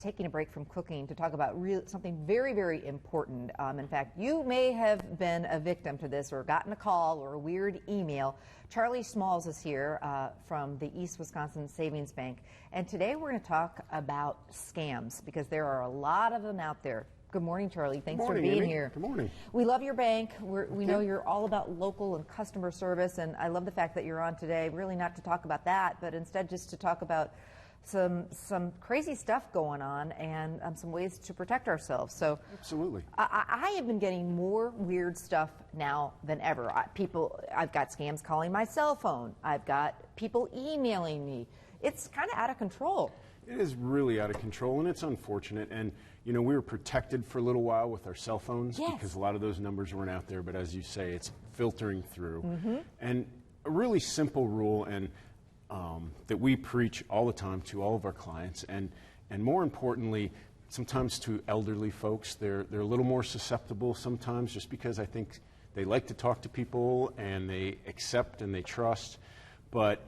taking a break from cooking to talk about something very, very important. In fact, you may have been a victim to this or gotten a call or a weird email. Charlie Smalls is here from the East Wisconsin Savings Bank. And today we're going to talk about scams because there are a lot of them out there. Good morning, Charlie. Thanks for being here. Good morning. We love your bank. We know you're all about local and customer service, and I love the fact that you're on today, really not to talk about that, but instead just to talk about some crazy stuff going on and some ways to protect ourselves. So absolutely. I have been getting more weird stuff now than ever. I've got scams calling my cell phone. I've got people emailing me. It's kind of out of control. It is really out of control, and it's unfortunate. And, you know, we were protected for a little while with our cell phones because a lot of those numbers weren't out there. But as you say, it's filtering through. And a really simple rule and that we preach all the time to all of our clients, and more importantly, sometimes to elderly folks. They're a little more susceptible sometimes just because I think they like to talk to people and they accept and they trust. But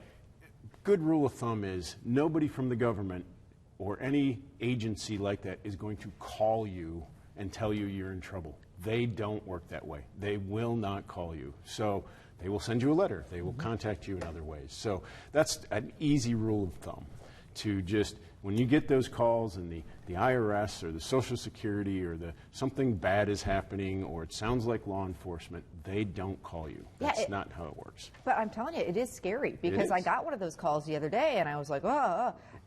good rule of thumb is nobody from the government or any agency like that is going to call you and tell you you're in trouble. They don't work that way. They will not call you. So they will send you a letter. They will contact you in other ways. So that's an easy rule of thumb to just, when you get those calls and the IRS or the Social Security or something bad is happening or it sounds like law enforcement, they don't call you. That's not how it works. But I'm telling you, it is scary because I got one of those calls the other day and I was like,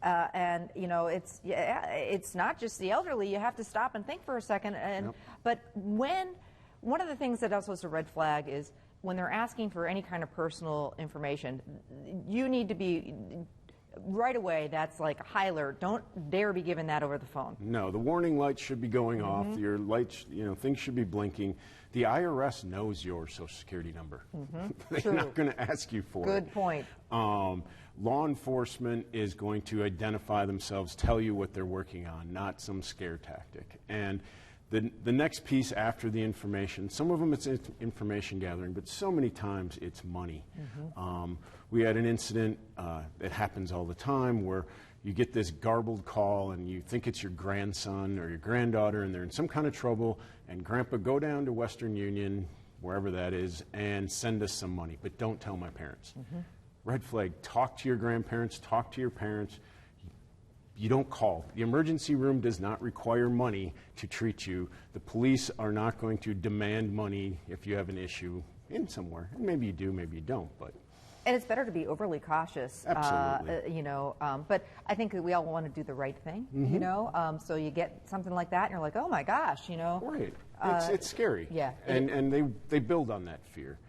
and you know, it's not just the elderly. You have to stop and think for a second. But one of the things that also is a red flag is when they're asking for any kind of personal information, you need to be right away. That's like high alert. Don't dare be given that over the phone. No, the warning lights should be going off. Your lights, things should be blinking. The IRS knows your Social Security number. They're not going to ask you for it. Good point. Law enforcement is going to identify themselves, tell you what they're working on, not some scare tactic. And the next piece after the information, some of them it's information gathering, but so many times it's money. We had an incident that happens all the time where you get this garbled call and you think it's your grandson or your granddaughter and they're in some kind of trouble, and Grandpa, go down to Western Union, wherever that is, and send us some money, but don't tell my parents. Red flag. Talk to your grandparents, talk to your parents. You don't call. The emergency room does not require money to treat you. The police are not going to demand money if you have an issue in somewhere. Maybe you do, maybe you don't. And it's better to be overly cautious. Absolutely. But I think that we all want to do the right thing, so you get something like that and you're like, oh my gosh, Right. It's scary. Yeah. And they build on that fear.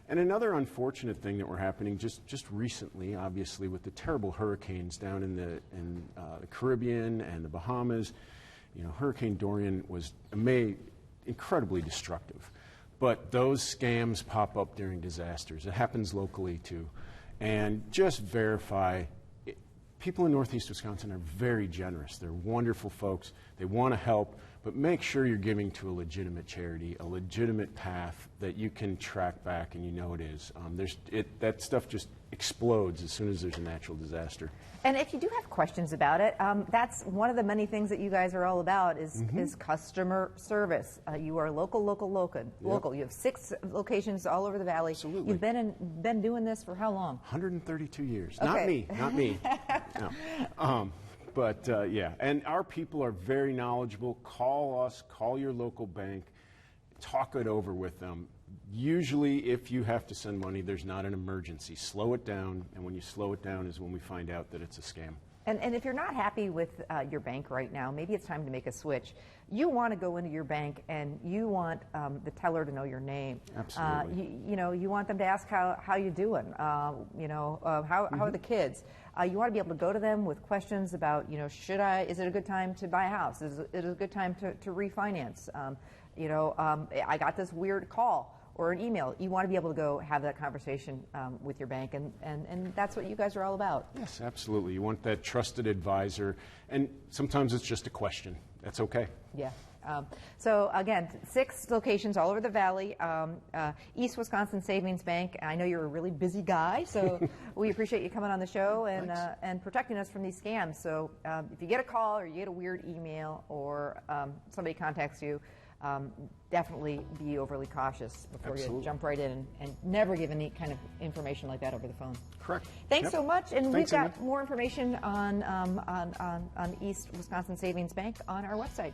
And another unfortunate thing that were happening just recently, obviously, with the terrible hurricanes down in the Caribbean and the Bahamas, Hurricane Dorian was incredibly destructive. But those scams pop up during disasters. It happens locally too. And just verify. People in Northeast Wisconsin are very generous. They're wonderful folks. They want to help, but make sure you're giving to a legitimate charity, a legitimate path that you can track back and it is. That stuff just explodes as soon as there's a natural disaster. And if you do have questions about it, that's one of the many things that you guys are all about is customer service. You are local. You have 6 locations all over the valley. Absolutely. You've been doing this for how long? 132 years. Okay. Not me. No. And our people are very knowledgeable. Call us, call your local bank, talk it over with them. Usually, if you have to send money, there's not an emergency. Slow it down, and when you slow it down is when we find out that it's a scam. And if you're not happy with your bank right now, maybe it's time to make a switch. You want to go into your bank and you want the teller to know your name. Absolutely. You want them to ask how you doing. How are the kids? You want to be able to go to them with questions about, is it a good time to buy a house? Is it a good time to refinance? I got this weird call or an email. You want to be able to go have that conversation with your bank, and that's what you guys are all about. Yes, absolutely. You want that trusted advisor, and sometimes it's just a question. That's okay. Yeah. So again, 6 locations all over the valley. East Wisconsin Savings Bank. I know you're a really busy guy, so we appreciate you coming on the show and protecting us from these scams. So if you get a call or you get a weird email or somebody contacts you, definitely be overly cautious before you jump right in and never give any kind of information like that over the phone. Correct. Thanks so much, and we've got more information on East Wisconsin Savings Bank on our website.